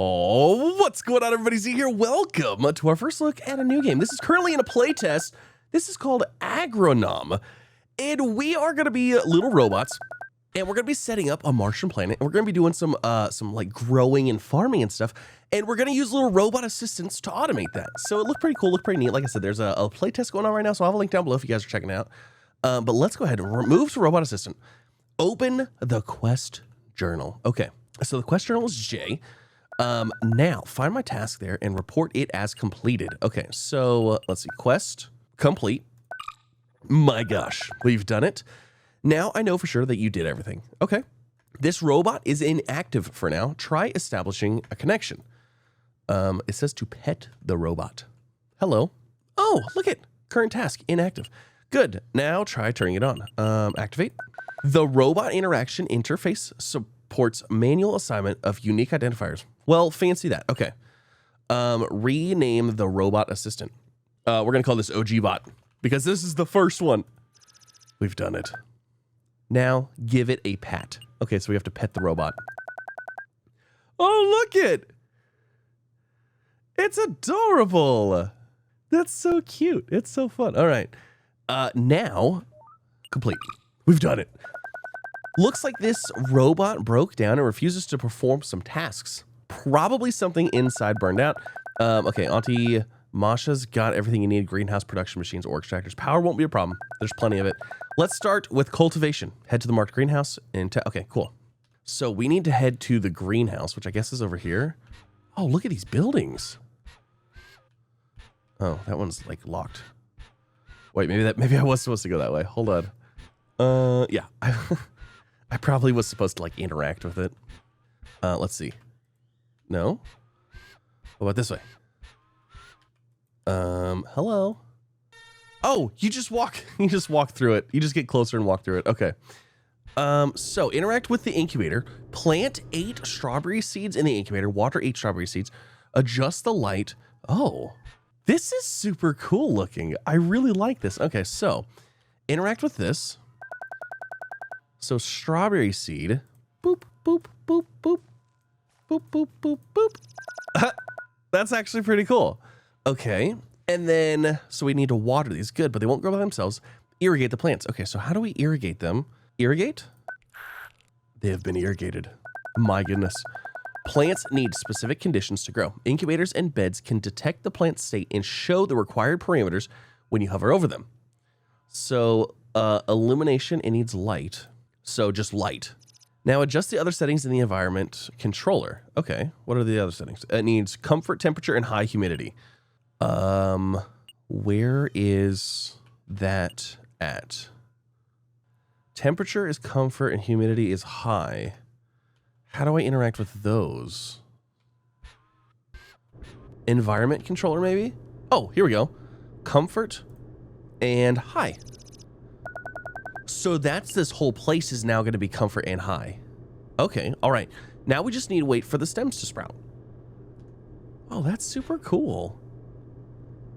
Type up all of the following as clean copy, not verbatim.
Oh, what's going on, everybody? Z here. Welcome to our first look at a new game. This is currently in a playtest. This is called AGRONOM, and we are going to be little robots, and we're going to be setting up a Martian planet, and we're going to be doing some like growing and farming and stuff, and we're going to use little robot assistants to automate that. So it looked pretty cool, looked pretty neat. Like I said, there's a playtest going on right now, so I'll have a link down below if you guys are checking it out. But let's go ahead and move to robot assistant. Open the quest journal. Okay, so the quest journal is J. Now find my task there and report it as completed. Okay, so let's see, quest complete. My gosh, we've done it. Now I know for sure that you did everything. Okay, this robot is inactive for now. Try establishing a connection. It says to pet the robot. Hello. Oh, look at current task inactive. Good. Now try turning it on. Activate. The robot interaction interface supports manual assignment of unique identifiers. Well, fancy that. Okay. Rename the robot assistant. We're going to call this OG bot because this is the first one. We've done it. Now give it a pat. Okay, so we have to pet the robot. Oh, look it. It's adorable. That's so cute. It's so fun. All right. Now complete. We've done it. Looks like this robot broke down and refuses to perform some tasks. Probably something inside burned out. Okay, Auntie Masha's got everything you need. Greenhouse, production machines, ore extractors. Power won't be a problem. There's plenty of it. Let's start with cultivation. Head to the marked greenhouse. Okay, cool. So we need to head to the greenhouse, which I guess is over here. Oh, look at these buildings. Oh, that one's like locked. Wait, maybe I was supposed to go that way. Hold on. Yeah. I probably was supposed to like interact with it. Let's see. No? What about this way? Hello? Oh, you just walk through it. You just get closer and walk through it. Okay. So interact with the incubator, plant 8 strawberry seeds in the incubator, water 8 strawberry seeds, adjust the light. Oh, this is super cool looking. I really like this. Okay, so interact with this. So strawberry seed, boop, boop, boop, boop, boop, boop, boop, boop. That's actually pretty cool. Okay, and then, so we need to water these. Good, but they won't grow by themselves. Irrigate the plants. Okay, so how do we irrigate them? Irrigate? They have been irrigated. My goodness. Plants need specific conditions to grow. Incubators and beds can detect the plant state and show the required parameters when you hover over them. So, illumination, it needs light. So just light. Now adjust the other settings in the environment controller. Okay, what are the other settings? It needs comfort, temperature, and high humidity. Where is that at? Temperature is comfort and humidity is high. How do I interact with those? Environment controller, maybe? Oh, here we go. Comfort and high. So that's this whole place is now going to be comfort and high. Okay, all right. Now we just need to wait for the stems to sprout. Oh, that's super cool.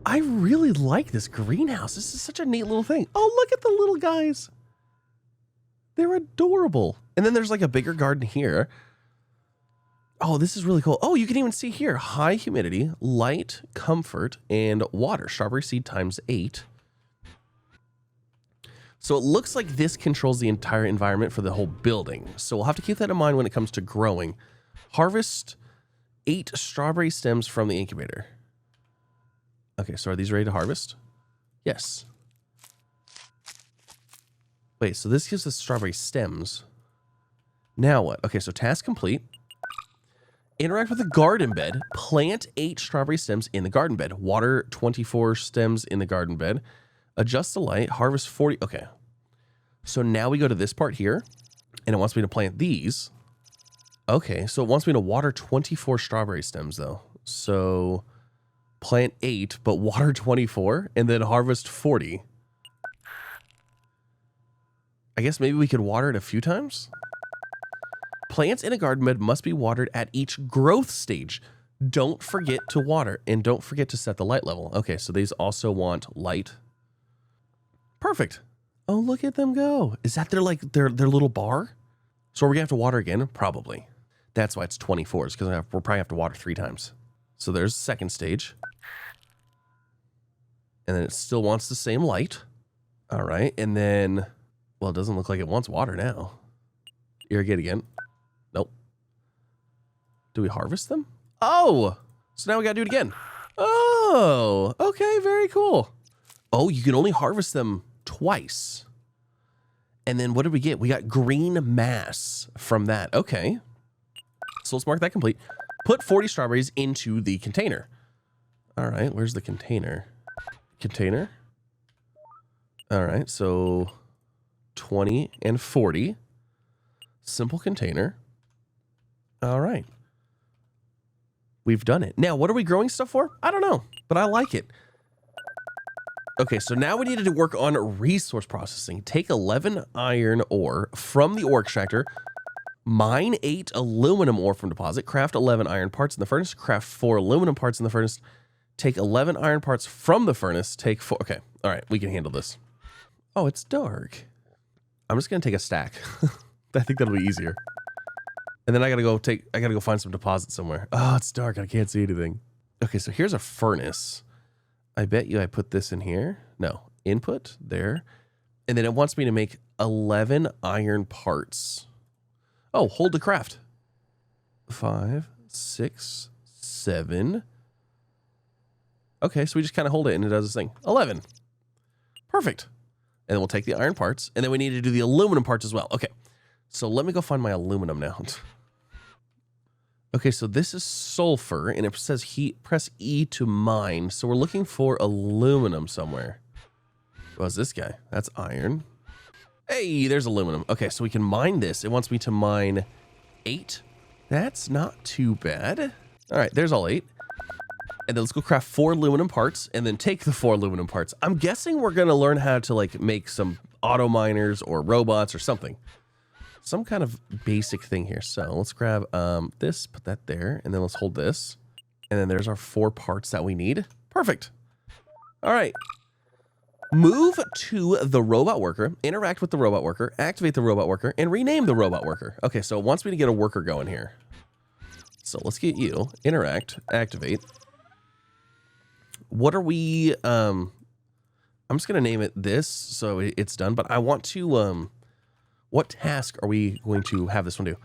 I really like this greenhouse. This is such a neat little thing. Oh, look at the little guys. They're adorable. And then there's like a bigger garden here. Oh, this is really cool. Oh, you can even see here, high humidity, light, comfort, and water. Strawberry seed times 8. So it looks like this controls the entire environment for the whole building. So we'll have to keep that in mind when it comes to growing. Harvest 8 strawberry stems from the incubator. Okay, so are these ready to harvest? Yes. Wait, so this gives us strawberry stems. Now what? Okay, so task complete. Interact with the garden bed. Plant 8 strawberry stems in the garden bed. Water 24 stems in the garden bed. Adjust the light. Harvest 40. Okay. So now we go to this part here, and it wants me to plant these. Okay, so it wants me to water 24 strawberry stems, though. So plant 8, but water 24, and then harvest 40. I guess maybe we could water it a few times? Plants in a garden bed must be watered at each growth stage. Don't forget to water, and don't forget to set the light level. Okay, so these also want light. Perfect. Oh, look at them go. Is that their little bar? So are we gonna have to water again? Probably. That's why it's 24s, because we'll probably have to water 3 times. So there's the second stage. And then it still wants the same light. All right. And then, well, it doesn't look like it wants water now. Irrigate again. Nope. Do we harvest them? Oh, so now we got to do it again. Oh, okay. Very cool. Oh, you can only harvest them twice. And then what did we get? We got green mass from that. Okay. So let's mark that complete. Put 40 strawberries into the container. All right. Where's the container? Container. All right. So 20 and 40. Simple container. All right. We've done it. Now, what are we growing stuff for? I don't know, but I like it. Okay, so now we needed to work on resource processing. Take 11 iron ore from the ore extractor, mine 8 aluminum ore from deposit, craft 11 iron parts in the furnace, craft 4 aluminum parts in the furnace, take 11 iron parts from the furnace, take 4. Okay, all right, we can handle this. Oh, it's dark. I'm just going to take a stack. I think that'll be easier. And then I got to go find some deposit somewhere. Oh, it's dark. I can't see anything. Okay, so here's a furnace. I bet you I put this in here. No, input there. And then it wants me to make 11 iron parts. Oh, hold to craft. 5, 6, 7. Okay, so we just kind of hold it and it does this thing. 11. Perfect. And then we'll take the iron parts. And then we need to do the aluminum parts as well. Okay, so let me go find my aluminum now. Okay, so this is sulfur, and it says heat. Press E to mine. So we're looking for aluminum somewhere. What's this guy? That's iron. Hey, there's aluminum. Okay, so we can mine this. It wants me to mine 8. That's not too bad. All right, there's all 8. And then let's go craft 4 aluminum parts, and then take the 4 aluminum parts. I'm guessing we're going to learn how to, like, make some auto miners or robots or something. Some kind of basic thing here. So let's grab this, put that there, and then let's hold this. And then there's our 4 parts that we need. Perfect. All right. Move to the robot worker, interact with the robot worker, activate the robot worker, and rename the robot worker. Okay, so it wants me to get a worker going here. So let's get you, interact, activate. What are we, I'm just going to name it this so it's done, but I want to, what task are we going to have this one do?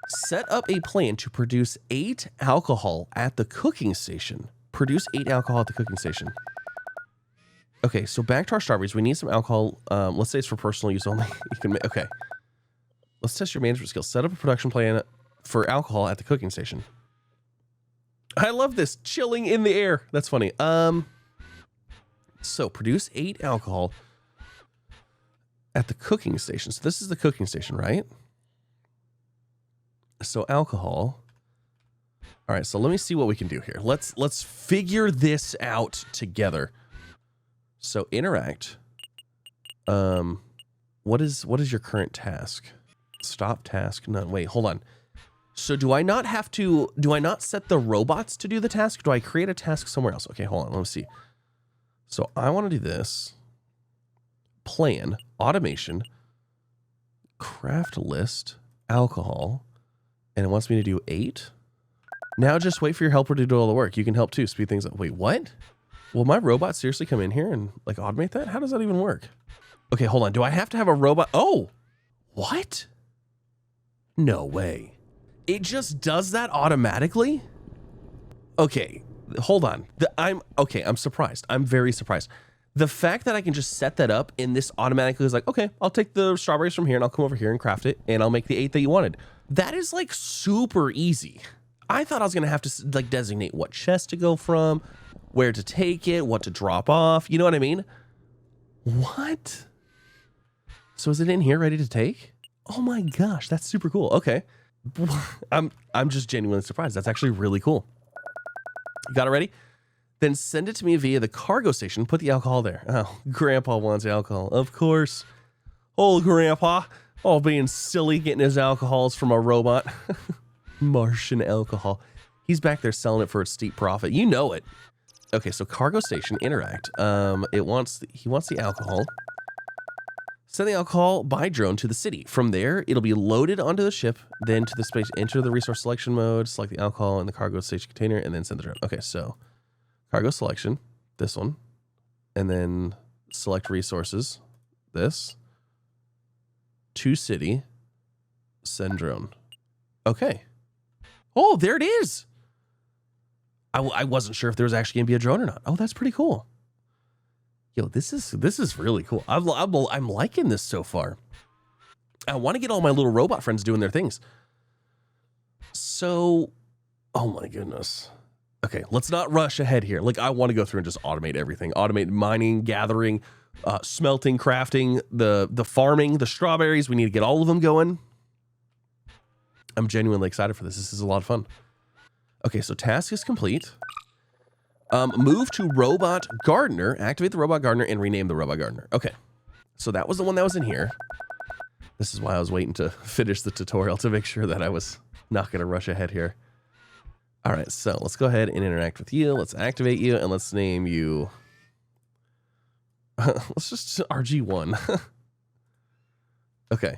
Set up a plan to produce 8 alcohol at the cooking station. Produce 8 alcohol at the cooking station. Okay, so back to our strawberries. We need some alcohol. Let's say it's for personal use only. You can okay. Let's test your management skills. Set up a production plan for alcohol at the cooking station. I love this. Chilling in the air. That's funny. So produce 8 alcohol at the cooking station. So this is the cooking station, right? So alcohol. All right, so let me see what we can do here. Let's figure this out together. So interact. What is your current task? Stop task. None. Wait, hold on. So do I not set the robots to do the task? Do I create a task somewhere else? Okay, hold on. Let me see. So I want to do this. Plan, automation, craft list, alcohol, and it wants me to do 8. Now just wait for your helper to do all the work. You can help too, speed things up. Wait, what? Will my robot seriously come in here and like automate that? How does that even work? Okay, hold on. Do I have to have a robot? Oh, what? No way. It just does that automatically? Okay, hold on. I'm surprised. I'm very surprised. The fact that I can just set that up and this automatically is like, okay, I'll take the strawberries from here and I'll come over here and craft it and I'll make the 8 that you wanted. That is like super easy. I thought I was going to have to like designate what chest to go from, where to take it, what to drop off. You know what I mean? What? So is it in here ready to take? Oh my gosh, that's super cool. Okay. I'm just genuinely surprised. That's actually really cool. You got it ready? Then send it to me via the cargo station. Put the alcohol there. Oh, Grandpa wants alcohol. Of course. Old Grandpa. All being silly, getting his alcohols from a robot. Martian alcohol. He's back there selling it for a steep profit. You know it. Okay, so cargo station, interact. He wants the alcohol. Send the alcohol by drone to the city. From there, it'll be loaded onto the ship, then to the space, enter the resource selection mode, select the alcohol in the cargo station container, and then send the drone. Okay, so cargo selection, this one, and then select resources, this, to city, send drone. Okay. Oh, there it is. I wasn't sure if there was actually gonna be a drone or not. Oh, that's pretty cool. Yo, this is really cool. I'm liking this so far. I want to get all my little robot friends doing their things. So, oh my goodness. Okay, let's not rush ahead here. Like, I want to go through and just automate everything. Automate mining, gathering, smelting, crafting, the farming, the strawberries. We need to get all of them going. I'm genuinely excited for this. This is a lot of fun. Okay, so task is complete. Move to robot gardener, activate the robot gardener, and rename the robot gardener. Okay, so that was the one that was in here. This is why I was waiting to finish the tutorial to make sure that I was not going to rush ahead here. All right, so let's go ahead and interact with you. Let's activate you, and let's name you... let's just RG1. Okay.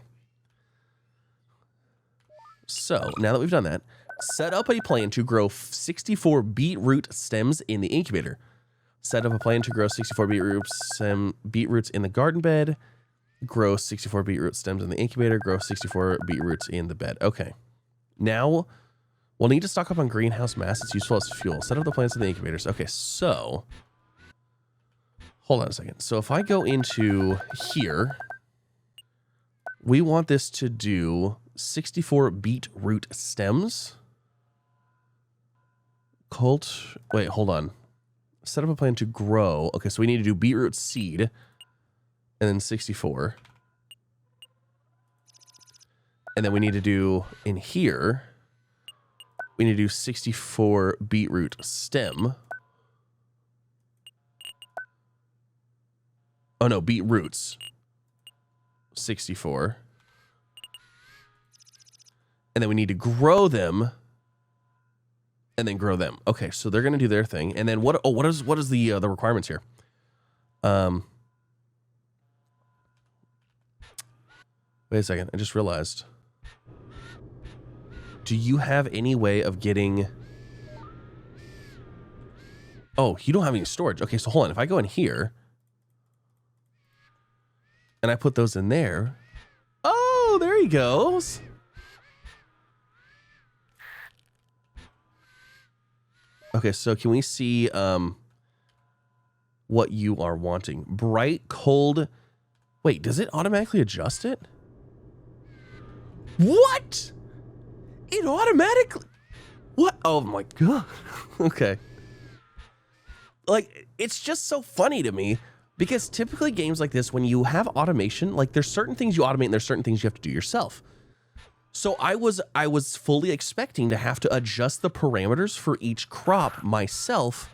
So, now that we've done that, set up a plan to grow 64 beetroot stems in the incubator. Set up a plan to grow 64 beetroots in the garden bed. Grow 64 beetroot stems in the incubator. Grow 64 beetroots in the bed. Okay. Now, we'll need to stock up on greenhouse mass. It's useful as fuel. Set up the plants in the incubators. Okay, so... hold on a second. So if I go into here, we want this to do 64 beetroot stems. Wait, hold on. Set up a plan to grow. Okay, so we need to do beetroot seed and then 64. And then we need to do in here, we need to do 64 beetroot stem. Oh no, beetroots. 64. And then we need to grow them. And then grow them. Okay, so they're gonna do their thing. And then what is the requirements here? Wait a second, I just realized. Do you have any way of getting... oh, you don't have any storage. Okay, so hold on. If I go in here and I put those in there. Oh, there he goes. Okay, so can we see what you are wanting? Bright, cold. Wait, does it automatically adjust it? What? It automatically... what? Oh my god. Okay. Like, it's just so funny to me because typically games like this, when you have automation, like there's certain things you automate and there's certain things you have to do yourself. So I was fully expecting to have to adjust the parameters for each crop myself.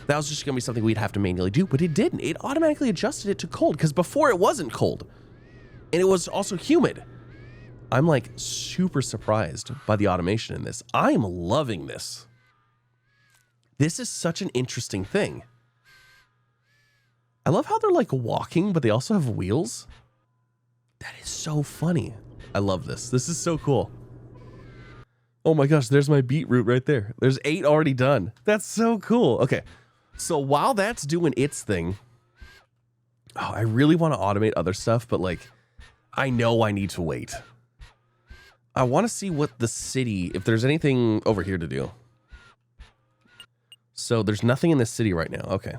That was just gonna be something we'd have to manually do, but it didn't. It automatically adjusted it to cold because before it wasn't cold. And it was also humid. I'm like super surprised by the automation in this. I'm loving this. This is such an interesting thing. I love how they're like walking, but they also have wheels. That is so funny. I love this. This is so cool. Oh my gosh, there's my beetroot right there. There's 8 already done. That's so cool. Okay, so while that's doing its thing, oh, I really want to automate other stuff, but like, I know I need to wait. I want to see what the city, if there's anything over here to do. So there's nothing in this city right now. Okay.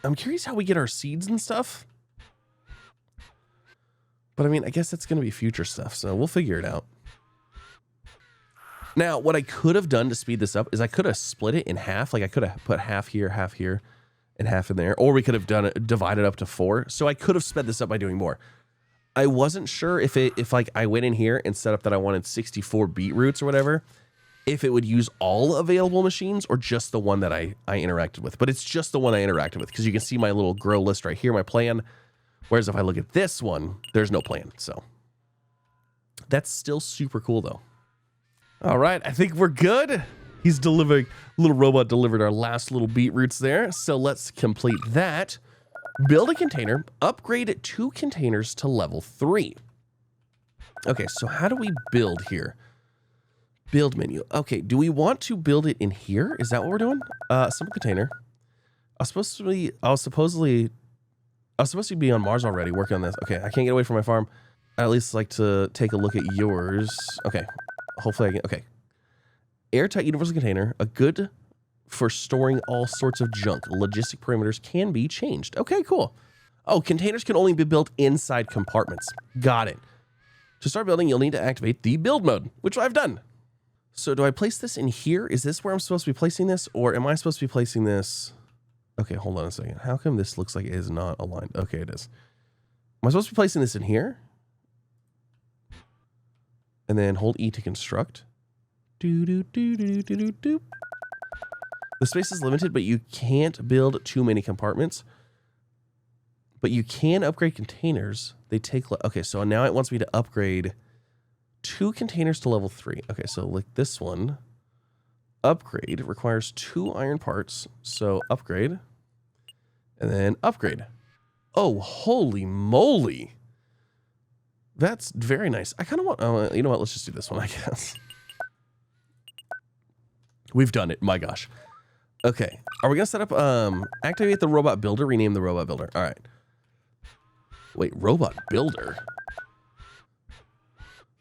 I'm curious how we get our seeds and stuff. But I mean, I guess that's going to be future stuff, so we'll figure it out. Now, what I could have done to speed this up is I could have split it in half. Like I could have put half here, and half in there. Or we could have done it, divided up to 4. So I could have sped this up by doing more. I wasn't sure if like I went in here and set up that I wanted 64 beetroots or whatever, if it would use all available machines or just the one that I interacted with. But it's just the one I interacted with because you can see my little grow list right here, my plan. Whereas if I look at this one, there's no plan. So that's still super cool though. All right, I think we're good. He's delivering, little robot delivered our last little beetroots there. So let's complete that. Build a container, upgrade 2 containers to level 3. Okay, so how do we build here? Build menu. Okay, do we want to build it in here? Is that what we're doing? Simple container. I was supposed to be on Mars already working on this. Okay, I can't get away from my farm. I at least like to take a look at yours. Okay, hopefully I can. Okay, airtight universal container, a good for storing all sorts of junk. Logistic parameters can be changed. Okay, cool. Oh, containers can only be built inside compartments. Got it. To start building, you'll need to activate the build mode, which I've done. So do I place this in here? Is this where I'm supposed to be placing this? Or am I supposed to be placing this? Okay, hold on a second. How come this looks like it is not aligned? Okay, it is. Am I supposed to be placing this in here? And then hold E to construct. The space is limited, but you can't build too many compartments. But you can upgrade containers. They take... Okay, so now it wants me to upgrade 2 containers to level 3. Okay, so like this one. Upgrade requires 2 iron parts. So upgrade. And then upgrade. Oh, holy moly. That's very nice. I kind of want... Oh, you know what? Let's just do this one, I guess. We've done it. My gosh. Okay. Are we going to set up... activate the robot builder. Rename the robot builder. All right. Wait, robot builder?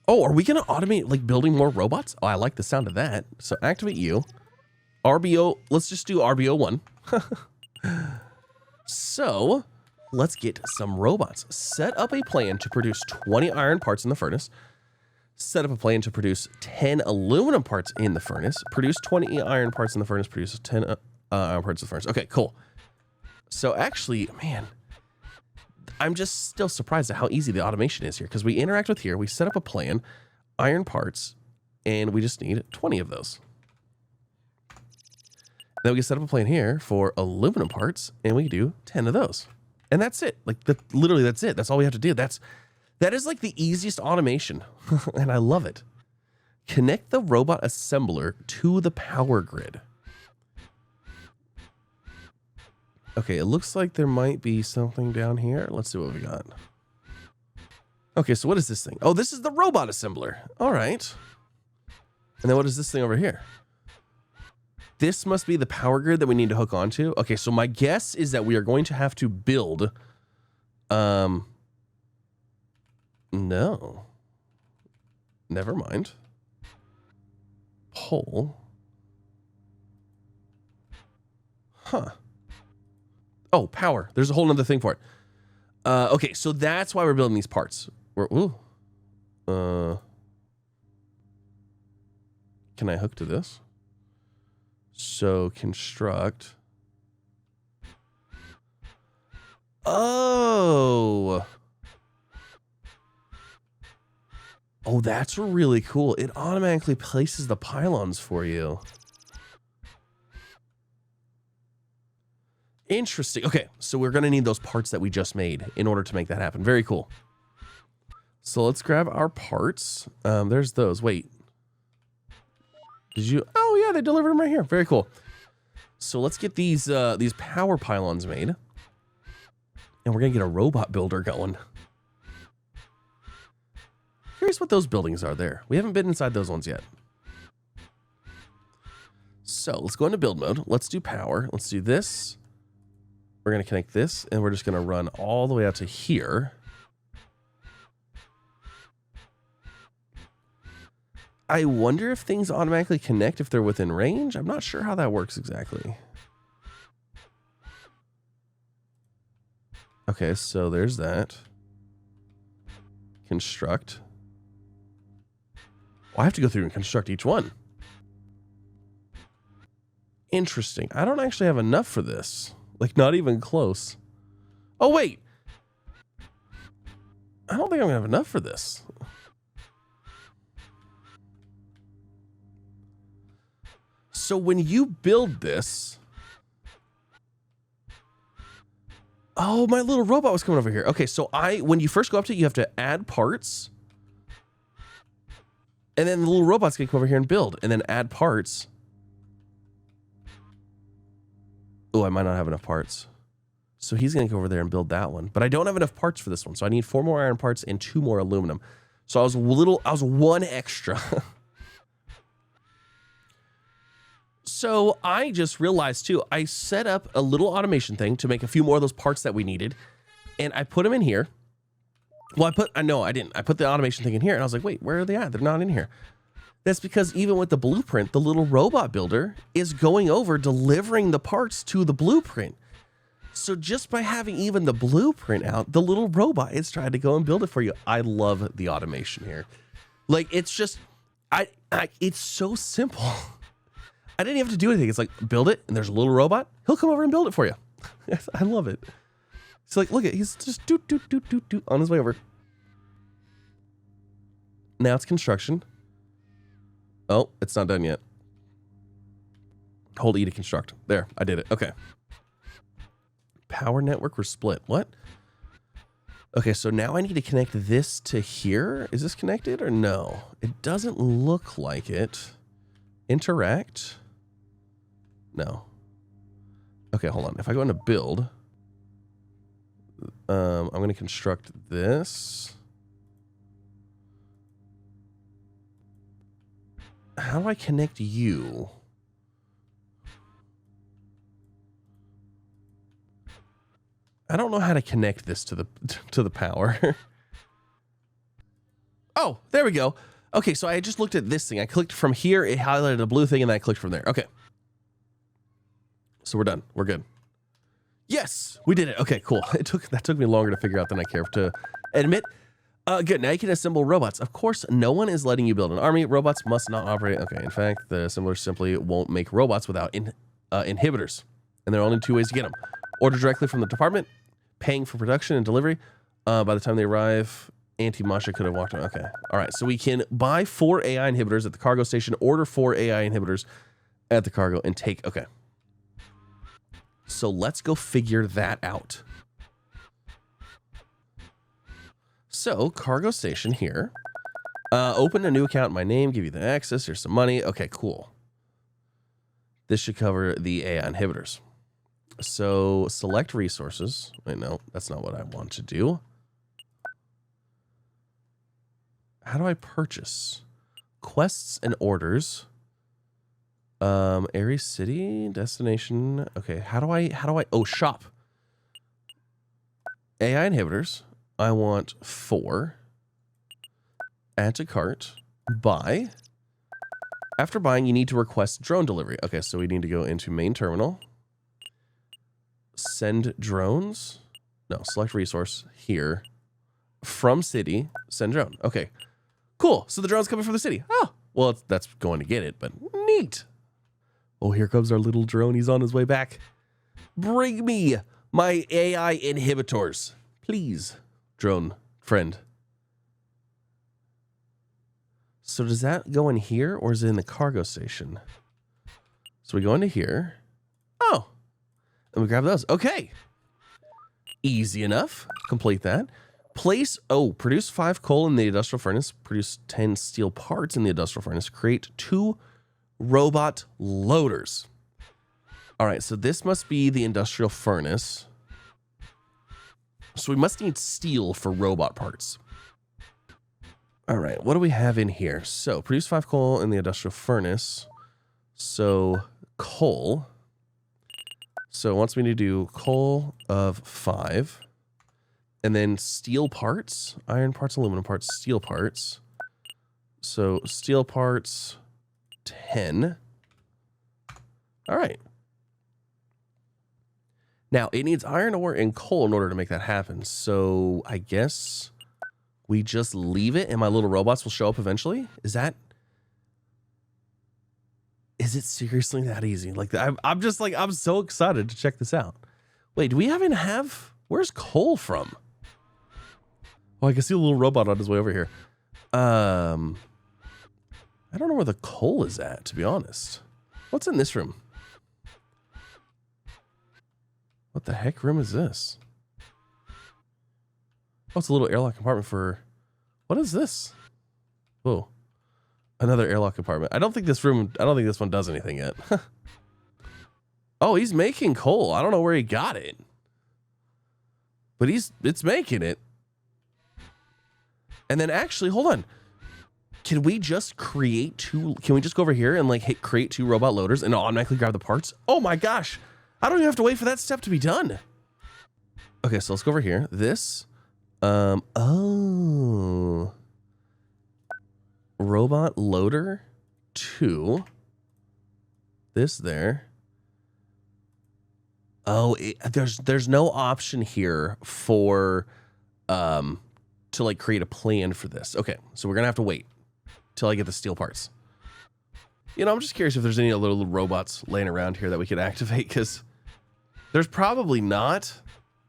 Oh, are we going to automate, like, building more robots? Oh, I like the sound of that. So activate you. RBO... Let's just do RBO 1. So... Let's get some robots. Set up a plan to produce 20 iron parts in the furnace. Set up a plan to produce 10 aluminum parts in the furnace. Produce 20 iron parts in the furnace. Produce 10 iron parts in the furnace. Okay, cool. So actually, man, I'm just still surprised at how easy the automation is here. Because we interact with here. We set up a plan. Iron parts. And we just need 20 of those. Then we can set up a plan here for aluminum parts. And we can do 10 of those. And that's it. Like, literally, that's it. That's all we have to do. That is like the easiest automation. And I love it. Connect the robot assembler to the power grid. Okay, it looks like there might be something down here. Let's see what we got. Okay, so what is this thing? Oh, this is the robot assembler. All right. And then what is this thing over here? This must be the power grid that we need to hook onto. Okay, so my guess is that we are going to have to build... No. Never mind. Pole. Huh. Oh, power. There's a whole nother thing for it. Okay, so that's why we're building these parts. Can I hook to this? So construct. Oh. Oh, that's really cool. It automatically places the pylons for you. Interesting. Okay, so we're going to need those parts that we just made in order to make that happen. Very cool. So let's grab our parts. There's those. Wait. Did you? Oh, yeah, they delivered them right here. Very cool. So let's get these power pylons made. And we're going to get a robot builder going. Curious what those buildings are there. We haven't been inside those ones yet. So let's go into build mode. Let's do power. Let's do this. We're going to connect this, and we're just going to run all the way out to here. I wonder if things automatically connect if they're within range. I'm not sure how that works exactly. Okay, so there's that. Construct. Oh, I have to go through and construct each one. Interesting. I don't actually have enough for this. Like, not even close. Oh, wait. I don't think I'm going to have enough for this. So when you build this... Oh, my little robot was coming over here. Okay, so when you first go up to it, you have to add parts. And then the little robot's going to come over here and build. And then add parts. Oh, I might not have enough parts. So he's going to go over there and build that one. But I don't have enough parts for this one. So I need 4 more iron parts and 2 more aluminum. So I was 1 extra. So I just realized too, I set up a little automation thing to make a few more of those parts that we needed. And I put them in here. Well, I didn't. I put the automation thing in here and I was like, wait, where are they at? They're not in here. That's because even with the blueprint, the little robot builder is going over delivering the parts to the blueprint. So just by having even the blueprint out, the little robot is trying to go and build it for you. I love the automation here. Like, it's just, it's so simple. I didn't even have to do anything. It's like, build it, and there's a little robot. He'll come over and build it for you. I love it. It's like, look at, he's just doot on his way over. Now it's construction. Oh, it's not done yet. Hold E to construct. There, I did it. Okay. Power network or split. What? Okay, so now I need to connect this to here. Is this connected or no? It doesn't look like it. Interact. No. Okay, hold on. If I go into build, I'm going to construct this. How do I connect you? I don't know how to connect this to the power. Oh, there we go. Okay, so I just looked at this thing. I clicked from here, it highlighted a blue thing, and then I clicked from there. Okay. So we're done. We're good. Yes, we did it. Okay, cool. That took me longer to figure out than I care to admit. Good. Now you can assemble robots. Of course, no one is letting you build an army. Robots must not operate. Okay, in fact, the assembler simply won't make robots without inhibitors. And there are only 2 ways to get them. Order directly from the department, paying for production and delivery. By the time they arrive, Auntie Masha could have walked on. Okay. All right. So we can buy 4 AI inhibitors at the cargo station, order 4 AI inhibitors at the cargo, and take. Okay. So let's go figure that out. So cargo station here. Open a new account in my name, give you the access. Here's some money. Okay, cool. This should cover the AI inhibitors. So select resources. Wait, no, that's not what I want to do. How do I purchase? Quests and orders. Area city, destination. Okay, how do I, oh, shop. AI inhibitors. I want 4. Add to cart. Buy. After buying, you need to request drone delivery. Okay, so we need to go into main terminal. Send drones. No, select resource here. From city, send drone. Okay, cool. So the drone's coming from the city. Oh, well, that's going to get it, but neat. Oh, here comes our little drone. He's on his way back. Bring me my AI inhibitors, please, drone friend. So does that go in here or is it in the cargo station? So we go into here. Oh, and we grab those. Okay. Easy enough. Complete that. Produce 5 coal in the industrial furnace. Produce 10 steel parts in the industrial furnace. Create 2 robot loaders. All right, so this must be the industrial furnace. So we must need steel for robot parts. All right, what do we have in here? So produce 5 coal in the industrial furnace. So coal. So it wants me to do coal of 5. And then steel parts, iron parts, aluminum parts, steel parts. So steel parts, 10. All right. Now, it needs iron ore and coal in order to make that happen. So I guess we just leave it and my little robots will show up eventually? Is it seriously that easy? Like, I'm just like, I'm so excited to check this out. Wait, do we even have, where's coal from? Oh, I can see a little robot on his way over here. I don't know where the coal is at, to be honest. What's in this room? What the heck room is this? Oh, it's a little airlock compartment for... What is this? Whoa. Another airlock compartment. I don't think this one does anything yet. Oh, he's making coal. I don't know where he got it. but it's making it. And then actually, hold on. Can we just create two? Can we just go over here and like hit create 2 robot loaders and automatically grab the parts? Oh my gosh. I don't even have to wait for that step to be done. Okay, so let's go over here. This, oh. Robot loader 2. This there. Oh, there's no option here for, to like create a plan for this. Okay, so we're gonna have to wait till I get the steel parts. You know, I'm just curious if there's any other little robots laying around here that we could activate, because there's probably not.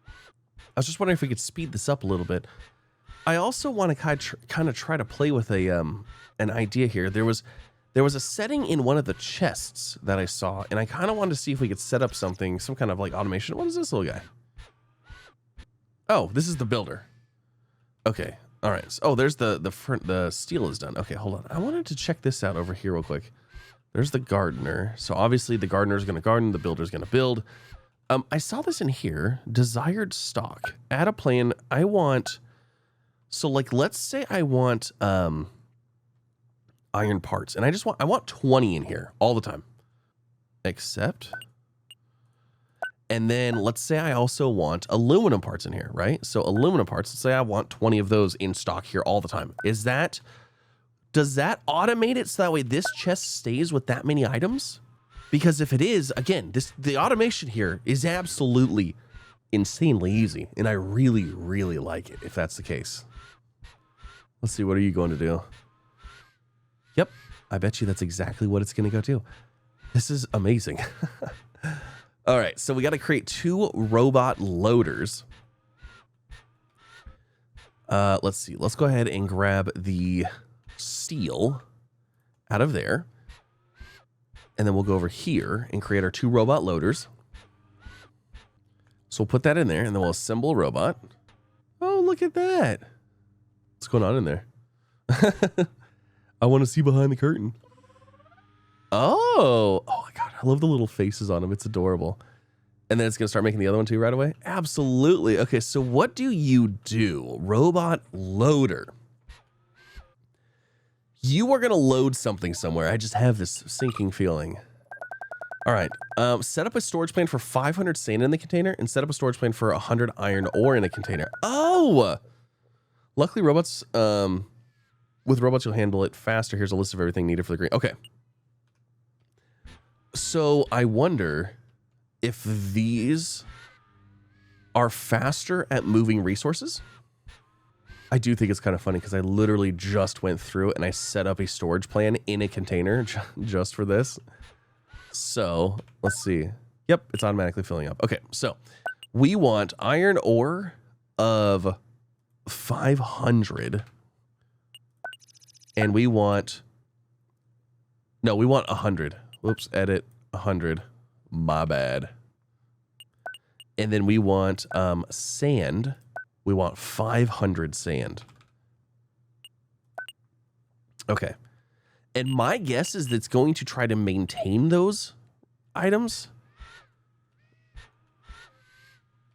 I was just wondering if we could speed this up a little bit. I also want to kind of try to play with a an idea here. There was a setting in one of the chests that I saw, and I kind of wanted to see if we could set up some kind of like automation. What is this little guy? Oh, this is the builder. Okay. All right. So, oh, there's the steel is done. Okay, hold on. I wanted to check this out over here real quick. There's the gardener. So obviously the gardener is going to garden. The builder is going to build. I saw this in here. Desired stock. Add a plan. I want. So like, let's say I want iron parts, and I want 20 in here all the time. Accept. And then let's say I also want aluminum parts in here, right? So aluminum parts, let's say I want 20 of those in stock here all the time. Does that automate it so that way this chest stays with that many items? Because if it is, again, the automation here is absolutely insanely easy, and I really, really like it if that's the case. Let's see, what are you going to do? Yep, I bet you that's exactly what it's going to go to. This is amazing. All right, so we got to create 2 robot loaders. Let's see. Let's go ahead and grab the steel out of there. And then we'll go over here and create our 2 robot loaders. So we'll put that in there, and then we'll assemble a robot. Oh, look at that. What's going on in there? I want to see behind the curtain. Oh my God. I love the little faces on them. It's adorable. And then it's going to start making the other one too right away. Absolutely. Okay. So what do you do? Robot loader. You are going to load something somewhere. I just have this sinking feeling. All right. Set up a storage plan for 500 sand in the container and set up a storage plan for 100 iron ore in a container. Oh, luckily robots, with robots, you'll handle it faster. Here's a list of everything needed for the green. Okay. So I wonder if these are faster at moving resources. I do think it's kind of funny because I literally just went through and I set up a storage plan in a container just for this. So let's see. Yep, it's automatically filling up. Okay, so we want iron ore of 500. And we want 100. Whoops, edit 100. My bad. And then we want sand. We want 500 sand. Okay. And my guess is that it's going to try to maintain those items.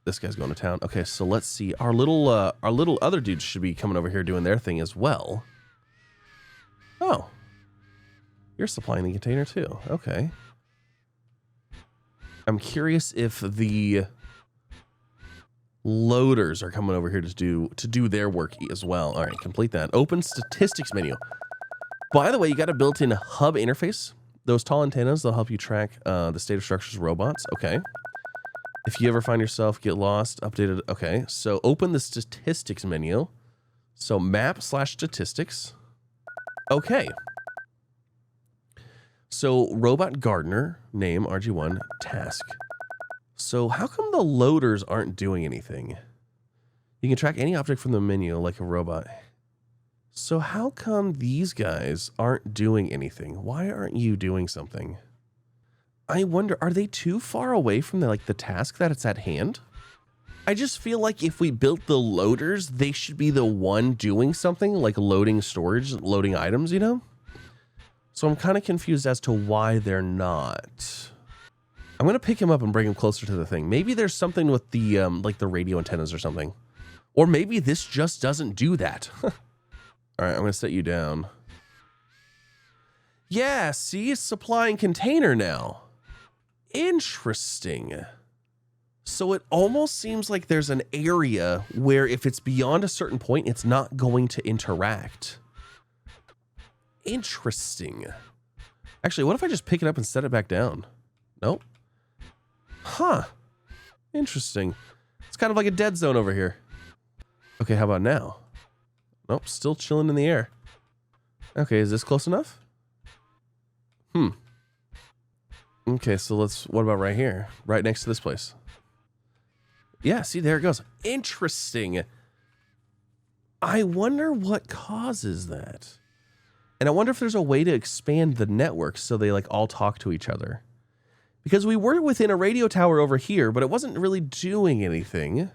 This guy's going to town. Okay, so let's see. Our little other dudes should be coming over here doing their thing as well. Oh. You're supplying the container too. Okay. I'm curious if the loaders are coming over here to do their work as well. All right, complete that. Open statistics menu. By the way, you got a built-in hub interface. Those tall antennas, they'll help you track the state of structures of robots. Okay. If you ever find yourself get lost, updated. Okay, so open the statistics menu. So map/statistics. Okay. So robot gardener, name, RG1, task. So how come the loaders aren't doing anything? You can track any object from the menu like a robot. So how come these guys aren't doing anything? Why aren't you doing something? I wonder, are they too far away from the task that it's at hand? I just feel like if we built the loaders, they should be the one doing something, like loading storage, loading items, you know? So I'm kind of confused as to why they're not. I'm going to pick him up and bring him closer to the thing. Maybe there's something with the, like the radio antennas or something. Or maybe this just doesn't do that. All right, I'm going to set you down. Yeah, see, it's supplying container now. Interesting. So it almost seems like there's an area where if it's beyond a certain point, it's not going to interact. Interesting. Actually, what if I just pick it up and set it back down? Nope. Huh. Interesting. It's kind of like a dead zone over here. Okay, how about now? Nope, still chilling in the air. Okay, is this close enough? Okay, so what about right here? Right next to this place. Yeah, see, there it goes. Interesting. I wonder what causes that. And I wonder if there's a way to expand the network so they like all talk to each other. Because we were within a radio tower over here, but it wasn't really doing anything.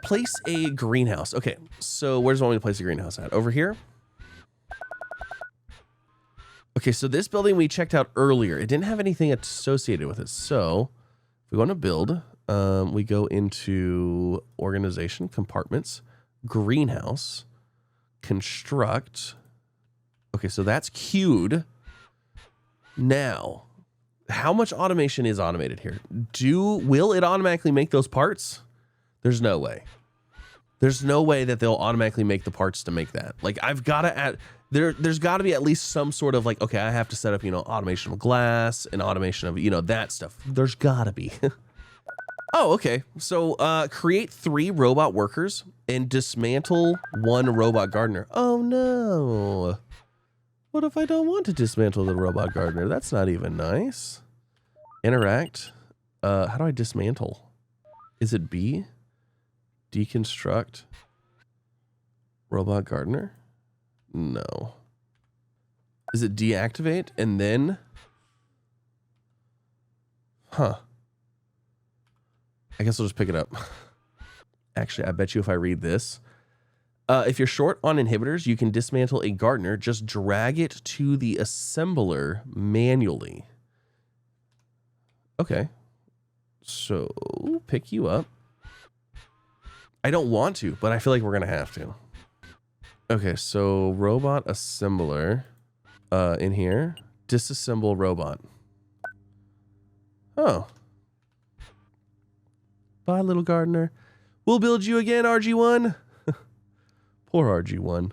Place a greenhouse. Okay, so where does one want me to place a greenhouse at? Over here? Okay, so this building we checked out earlier, it didn't have anything associated with it. So if we want to build, we go into organization, compartments, greenhouse, construct. Okay, so that's queued. Now, how much automation is automated here? Will it automatically make those parts? There's no way. There's no way that they'll automatically make the parts to make that. Like, I've got to add, there's got to be at least some sort of like, okay, I have to set up, automation of glass and automation of, that stuff. There's got to be. Oh, okay. So create 3 robot workers and dismantle 1 robot gardener. Oh, no. What if I don't want to dismantle the robot gardener? That's not even nice. Interact. How do I dismantle? Is it B? Deconstruct. Robot gardener? No. Is it deactivate and then? Huh. I guess I'll just pick it up. Actually, I bet you if I read this, if you're short on inhibitors, you can dismantle a gardener. Just drag it to the assembler manually. Okay. So, pick you up. I don't want to, but I feel like we're going to have to. Okay, so robot assembler in here. Disassemble robot. Oh. Bye, little gardener. We'll build you again, RG1. Poor RG1.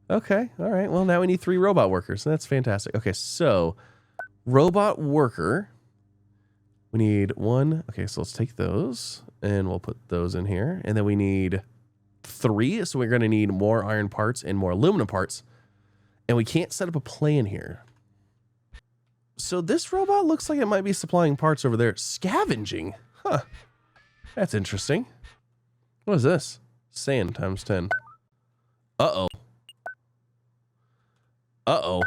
Okay, all right. Well, now we need 3 robot workers. That's fantastic. Okay, so robot worker. We need 1. Okay, so let's take those and we'll put those in here. And then we need 3. So we're going to need more iron parts and more aluminum parts. And we can't set up a plan here. So this robot looks like it might be supplying parts over there. Scavenging. Huh. That's interesting. What is this? Sand times 10. Uh-oh. Uh-oh.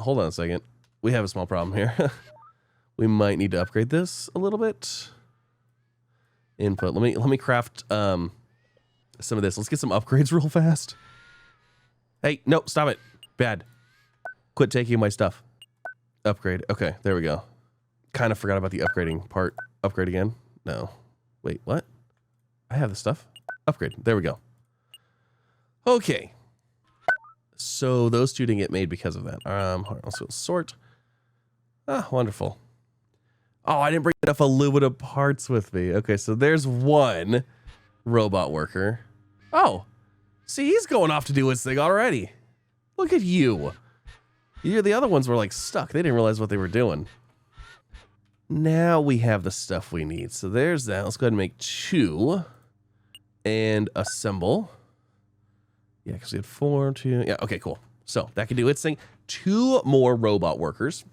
Hold on a second. We have a small problem here. We might need to upgrade this a little bit. Input. Let me craft some of this. Let's get some upgrades real fast. Hey, no, stop it. Bad. Quit taking my stuff. Upgrade. Okay, there we go. Kind of forgot about the upgrading part. Upgrade again? No. Wait, what? I have the stuff. Upgrade. There we go. Okay. So those 2 didn't get made because of that. Also sort. Ah, wonderful. Oh, I didn't bring enough aluminum parts with me. Okay, so there's 1 robot worker. Oh, see, he's going off to do his thing already. Look at you. The other ones were like stuck. They didn't realize what they were doing. Now we have the stuff we need. So there's that. Let's go ahead and make 2 and assemble. Yeah, because we had 4, 2. Yeah, okay, cool. So that can do its thing. 2 more robot workers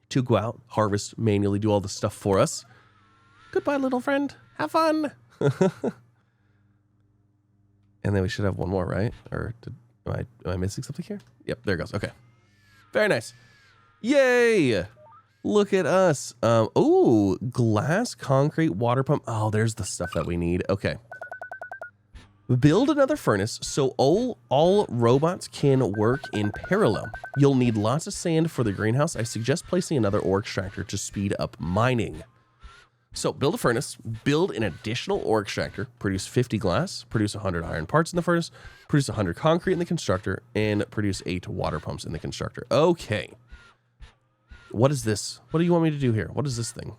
to go out, harvest, manually do all the stuff for us. Goodbye, little friend. Have fun. And then we should have 1 more, right? Or am I missing something here? Yep, there it goes. Okay. Very nice. Yay! Look at us. Oh, glass, concrete, water pump. Oh, there's the stuff that we need. Okay. Build another furnace so all robots can work in parallel. You'll need lots of sand for the greenhouse. I suggest placing another ore extractor to speed up mining. So build a furnace, build an additional ore extractor, produce 50 glass, produce 100 iron parts in the furnace, produce 100 concrete in the constructor, and produce 8 water pumps in the constructor. Okay. What is this? What do you want me to do here? What is this thing?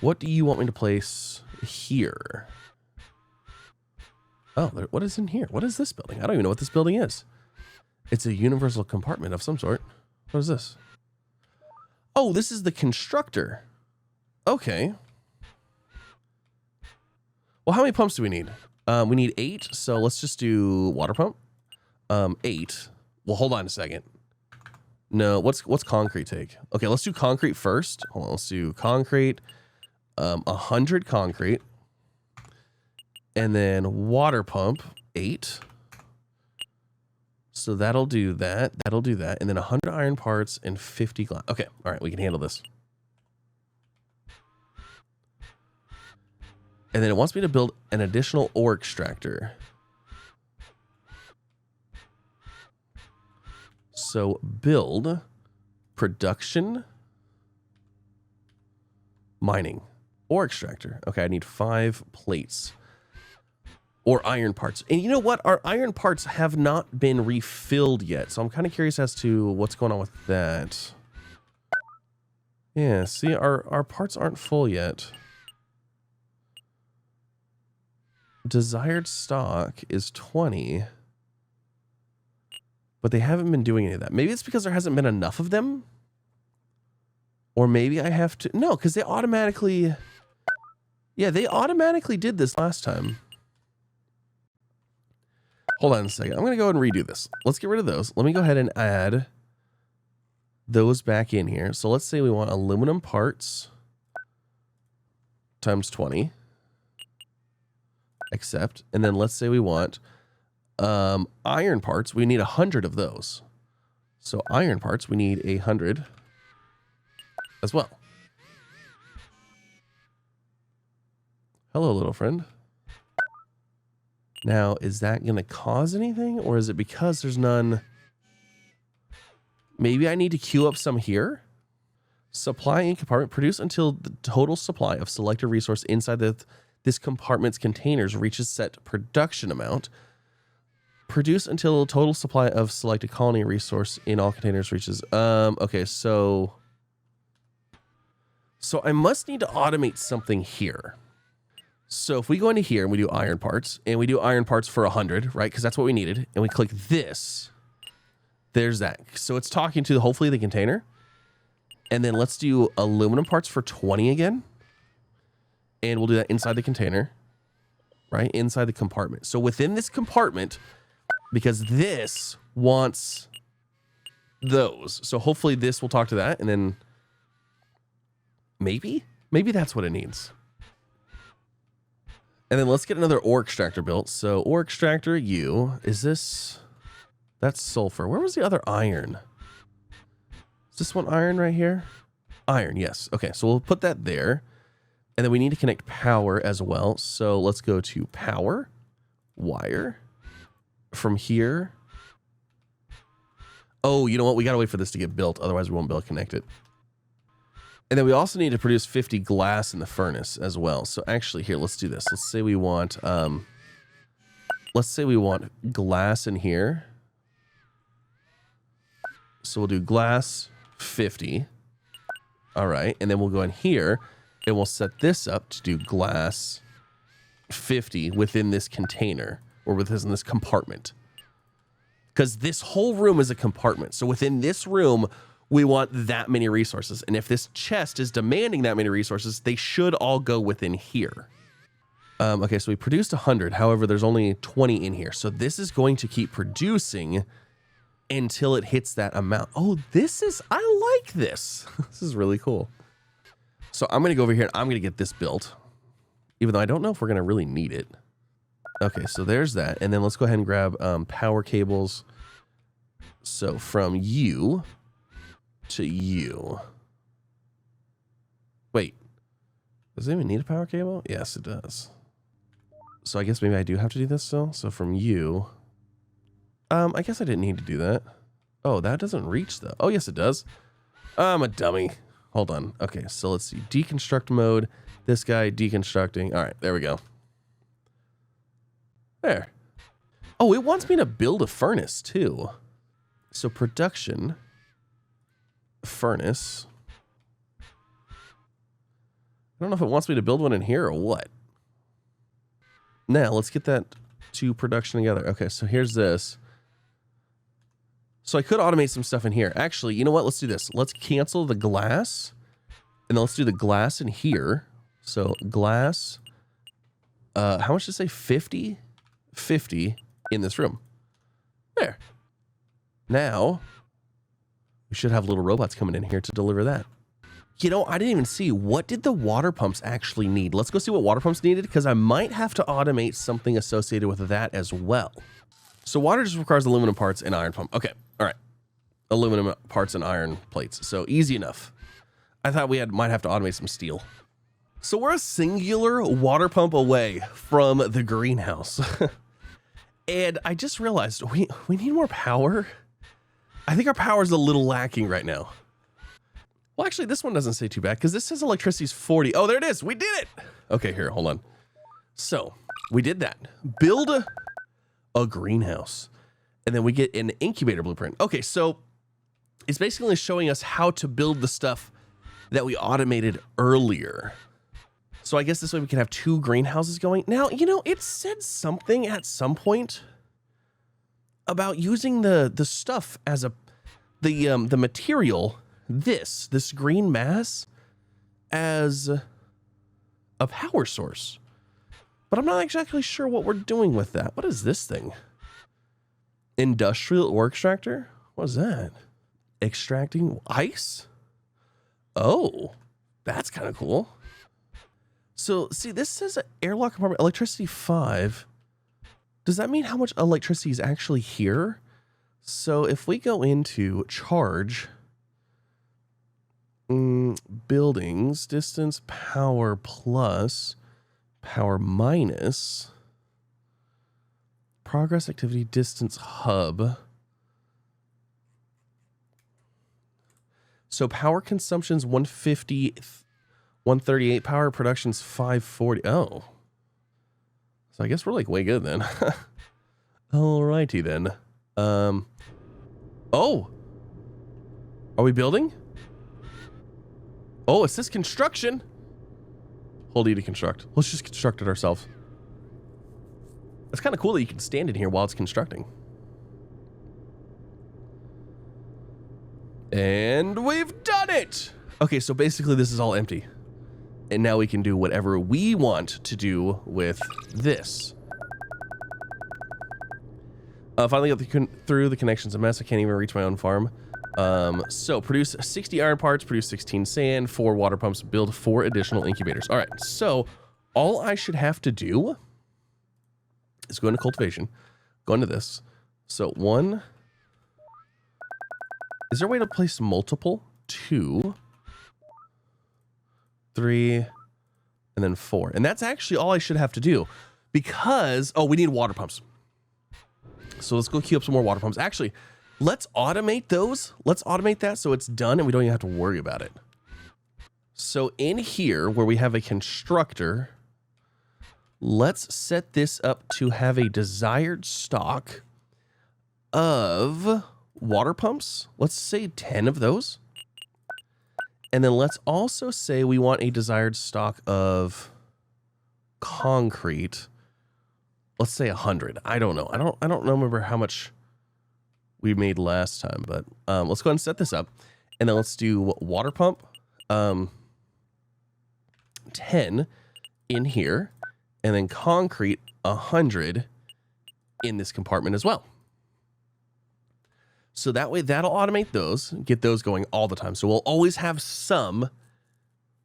What do you want me to place here? Oh, what is in here? What is this building? I don't even know what this building is. It's a universal compartment of some sort. What is this? Oh, this is the constructor. Okay. Well, how many pumps do we need? We need 8, so let's just do water pump. 8. Well, hold on a second. No, what's concrete take? Okay, let's do concrete first. Hold on, let's do concrete. 100 concrete. And then water pump, 8. So that'll do that. That'll do that. And then 100 iron parts and 50 glass. Okay, all right, we can handle this. And then it wants me to build an additional ore extractor. So build production mining ore extractor. Okay, I need 5 plates or iron parts. And you know what? Our iron parts have not been refilled yet. So I'm kind of curious as to what's going on with that. Yeah, see, our parts aren't full yet. Desired stock is 20. But they haven't been doing any of that. Maybe it's because there hasn't been enough of them. Or maybe I have to... No, because they automatically... Yeah, they automatically did this last time. Hold on a second. I'm going to go ahead and redo this. Let's get rid of those. Let me go ahead and add those back in here. So let's say we want aluminum parts times 20. Accept. And then let's say we want... iron parts, we need 100 of those. So iron parts, we need 100 as well. Hello, little friend. Now, is that going to cause anything, or is it because there's none? Maybe I need to queue up some here. Supply in compartment. Produce until the total supply of selected resource inside this compartment's containers reaches set production amount. Produce until total supply of selected colony resource in all containers reaches. Okay, so I must need to automate something here. So if we go into here and we do iron parts, and we do iron parts for 100, right? Because that's what we needed. And we click this. There's that. So it's talking to hopefully the container. And then let's do aluminum parts for 20 again. And we'll do that inside the container, right? Inside the compartment. So within this compartment, because this wants those. So hopefully this will talk to that. And then maybe that's what it needs. And then let's get another ore extractor built. So ore extractor U, is this, that's sulfur. Where was the other iron? Is this one iron right here? Iron, yes. Okay, so we'll put that there. And then we need to connect power as well. So let's go to power, wire. From here. Oh, you know what? We got to wait for this to get built. Otherwise, we won't be able to connect it. And then we also need to produce 50 glass in the furnace as well. So actually here, let's do this. Let's say we want glass in here. So we'll do glass 50. All right. And then we'll go in here and we'll set this up to do glass 50 within this container or within this compartment. Because this whole room is a compartment. So within this room, we want that many resources. And if this chest is demanding that many resources, they should all go within here. Okay, so we produced 100. However, there's only 20 in here. So this is going to keep producing until it hits that amount. Oh, I like this. This is really cool. So I'm going to go over here and I'm going to get this built. Even though I don't know if we're going to really need it. Okay, so there's that. And then let's go ahead and grab power cables. So from you to you. Wait, does it even need a power cable? Yes, it does. So I guess maybe I do have to do this still. So from you, I guess I didn't need to do that. Oh, that doesn't reach though. Oh, yes, it does. I'm a dummy. Hold on. Okay, so let's see. Deconstruct mode. This guy deconstructing. All right, there we go. There. Oh, it wants me to build a furnace too. So production, furnace. I don't know if it wants me to build one in here or what. Now, let's get that to production together. Okay, so here's this. So I could automate some stuff in here. Actually, you know what? Let's do this. Let's cancel the glass. And then let's do the glass in here. So glass. How much did it say? 50? 50 in this room. There. Now, we should have little robots coming in here to deliver that. You know, I didn't even see. What did the water pumps actually need? Let's go see what water pumps needed, because I might have to automate something associated with that as well. So water just requires aluminum parts and iron pump. Okay, all right. Aluminum parts and iron plates. So easy enough. I thought we might have to automate some steel. So we're a singular water pump away from the greenhouse. And I just realized we need more power. I think our power is a little lacking right now. Well, actually, this one doesn't say too bad because this says electricity's 40. Oh, there it is. We did it. Okay, here, hold on. So we did that. Build a greenhouse. And then we get an incubator blueprint. Okay, so it's basically showing us how to build the stuff that we automated earlier. So I guess this way we can have 2 greenhouses going. Now, you know, it said something at some point about using the stuff as the material, this green mass, as a power source. But I'm not exactly sure what we're doing with that. What is this thing? Industrial ore extractor? What is that? Extracting ice? Oh, that's kind of cool. So, see, this says airlock compartment, electricity 5. Does that mean how much electricity is actually here? So, if we go into charge, buildings, distance, power plus, power minus, progress, activity, distance, hub. So, power consumption's 150. 138 power, production's 540. Oh. So I guess we're like way good then. Alrighty then. Oh. Are we building? Oh, it says construction. Hold E to construct. Let's just construct it ourselves. It's kind of cool that you can stand in here while it's constructing. And we've done it. Okay, so basically this is all empty. And now we can do whatever we want to do with this. Finally got through the connections a mess. I can't even reach my own farm. So produce 60 iron parts, produce 16 sand, 4 water pumps, build 4 additional incubators. All right, so all I should have to do is go into cultivation, go into this. So 1. Is there a way to place multiple? 2. 3, and then 4. And that's actually all I should have to do because, oh, we need water pumps. So let's go queue up some more water pumps. Actually, let's automate those. Let's automate that so it's done and we don't even have to worry about it. So in here where we have a constructor, let's set this up to have a desired stock of water pumps. Let's say 10 of those. And then let's also say we want a desired stock of concrete. Let's say 100. I don't know. I don't remember how much we made last time, but let's go ahead and set this up. And then let's do water pump 10 in here, and then concrete 100 in this compartment as well. So that way that'll automate those, get those going all the time. So we'll always have some.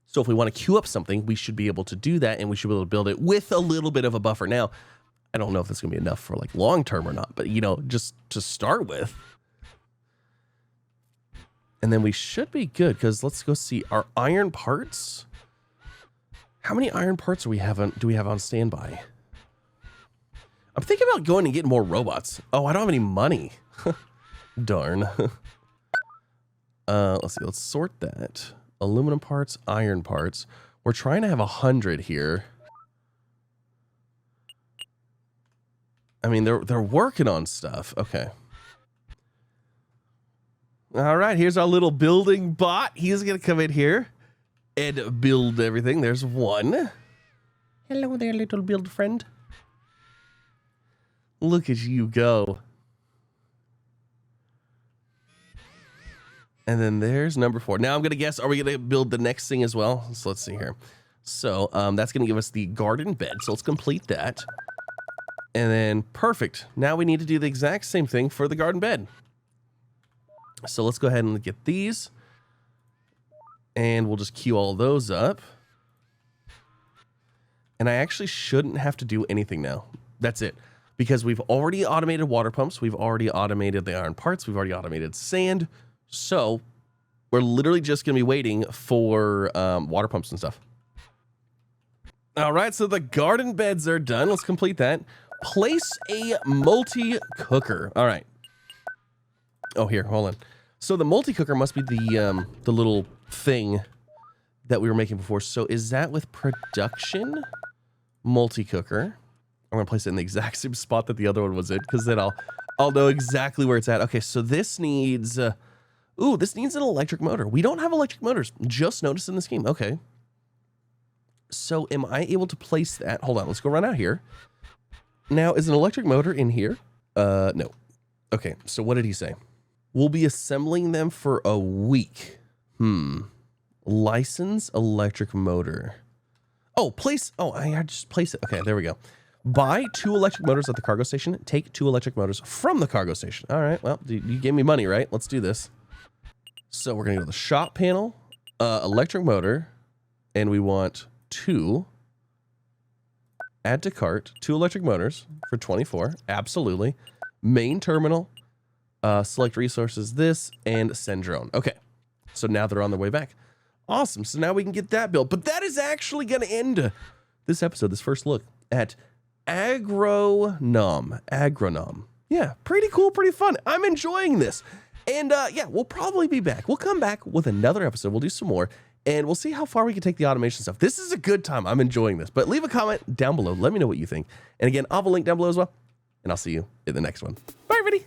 So if we want to queue up something, we should be able to do that, and we should be able to build it with a little bit of a buffer. Now, I don't know if that's going to be enough for like long term or not, but you know, just to start with. And then we should be good because let's go see our iron parts. How many iron parts do we have on standby? I'm thinking about going and getting more robots. Oh, I don't have any money. Darn. Let's see. Let's sort that. Aluminum parts, iron parts. We're trying to have 100 here. I mean, they're working on stuff. Okay. All right, here's our little building bot. He's going to come in here and build everything. There's one. Hello there, little build friend. Look at you go. And then there's number 4. Now I'm going to guess, are we going to build the next thing as well? So let's see here. So that's going to give us the garden bed. So let's complete that. And then perfect. Now we need to do the exact same thing for the garden bed. So let's go ahead and get these. And we'll just queue all those up. And I actually shouldn't have to do anything now. That's it. Because we've already automated water pumps. We've already automated the iron parts. We've already automated sand. So we're literally just going to be waiting for water pumps and stuff. All right, so the garden beds are done. Let's complete that. Place a multi-cooker. All right. Oh, here, hold on. So the multi-cooker must be the little thing that we were making before. So is that with production? Multi-cooker. I'm going to place it in the exact same spot that the other one was in, because then I'll know exactly where it's at. Okay, so this needs... this needs an electric motor. We don't have electric motors. Just noticed in this game. Okay. So am I able to place that? Hold on, let's go run out here. Now, is an electric motor in here? No. Okay, so what did he say? We'll be assembling them for a week. License electric motor. Oh, place. Oh, I just place it. Okay, there we go. Buy 2 electric motors at the cargo station. Take 2 electric motors from the cargo station. All right, well, you gave me money, right? Let's do this. So we're going to go to the shop panel, electric motor, and we want 2. Add to cart, 2 electric motors for 24. Absolutely. Main terminal, select resources, this, and send drone. Okay, so now they're on their way back. Awesome, so now we can get that built. But that is actually going to end this episode, this first look at AGRONOM. AGRONOM. Yeah, pretty cool, pretty fun. I'm enjoying this. And yeah, we'll probably be back. We'll come back with another episode. We'll do some more. And we'll see how far we can take the automation stuff. This is a good time. I'm enjoying this. But leave a comment down below. Let me know what you think. And again, I'll have a link down below as well. And I'll see you in the next one. Bye, everybody.